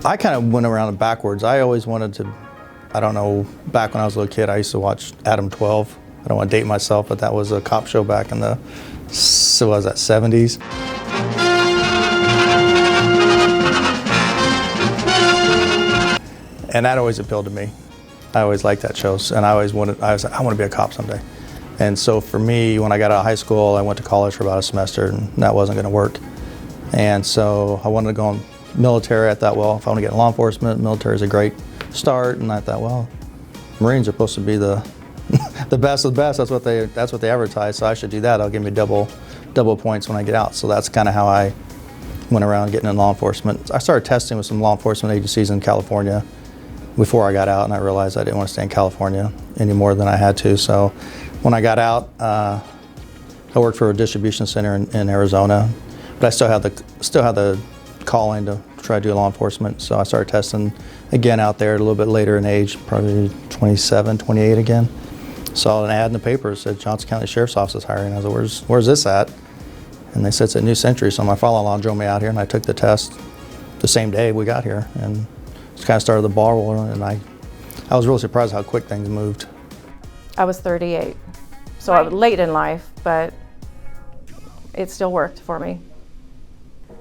I kind of went around it backwards. I always wanted to, I don't know, back when I was a little kid, I used to watch Adam 12. I don't want to date myself, but that was a cop show back in the, so was that 70s? And that always appealed to me. I always liked that show, and I always wanted, I was like, I want to be a cop someday. And so for me, when I got out of high school, I went to college for about a semester, and that wasn't going to work. And so I wanted to go in military. I thought, well, if I want to get in law enforcement, military is a great start. And I thought, well, Marines are supposed to be the the best of the best. That's what they advertise. So I should do that. It'll give me double points when I get out. So that's kind of how I went around getting in law enforcement. I started testing with some law enforcement agencies in California before I got out, and I realized I didn't want to stay in California any more than I had to. So when I got out, I worked for a distribution center in Arizona, but I still had the calling to try to do law enforcement. So I started testing again out there a little bit later in age, probably 27, 28 again. Saw an ad in the paper that said Johnson County Sheriff's Office is hiring. I was like, where's this at? And they said it's at New Century. So my father-in-law drove me out here, and I took the test the same day we got here, and just kind of started the ball rolling. And I was really surprised how quick things moved. I was 38, so I was late in life, but it still worked for me.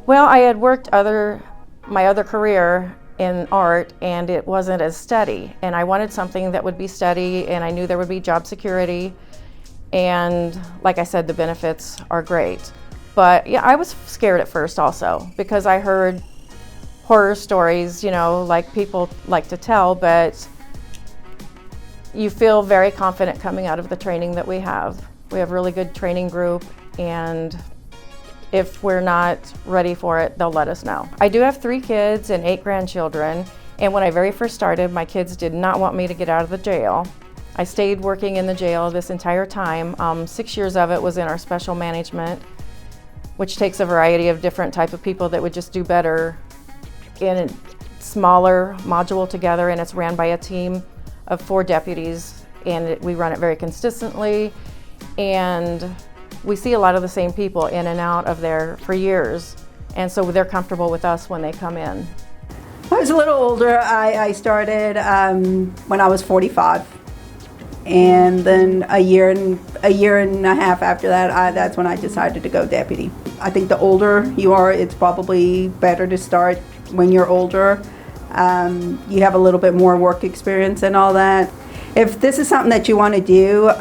Well, I had worked my other career in art, and it wasn't as steady, and I wanted something that would be steady, and I knew there would be job security, and like I said, the benefits are great. But yeah, I was scared at first also, because I heard horror stories, you know, like people like to tell, but you feel very confident coming out of the training that we have. We have a really good training group, and if we're not ready for it, they'll let us know. I do have 3 kids and 8 grandchildren, and when I very first started, my kids did not want me to get out of the jail. I stayed working in the jail this entire time. 6 years of it was in our special management, which takes a variety of different type of people that would just do better in a smaller module together, and it's ran by a team of 4 deputies, and we run it very consistently, and we see a lot of the same people in and out of there for years, and so they're comfortable with us when they come in. I was a little older. I started when I was 45, and then a year and a half after that, that's when I decided to go deputy. I think the older you are, it's probably better to start when you're older. You have a little bit more work experience and all that. If this is something that you want to do,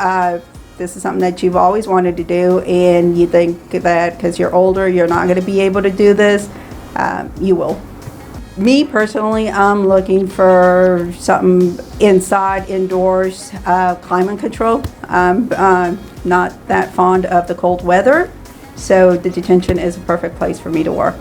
this is something that you've always wanted to do, and you think that because you're older you're not going to be able to do this, you will. Me personally, I'm looking for something inside, indoors, climate control. I'm not that fond of the cold weather, so the detention is a perfect place for me to work.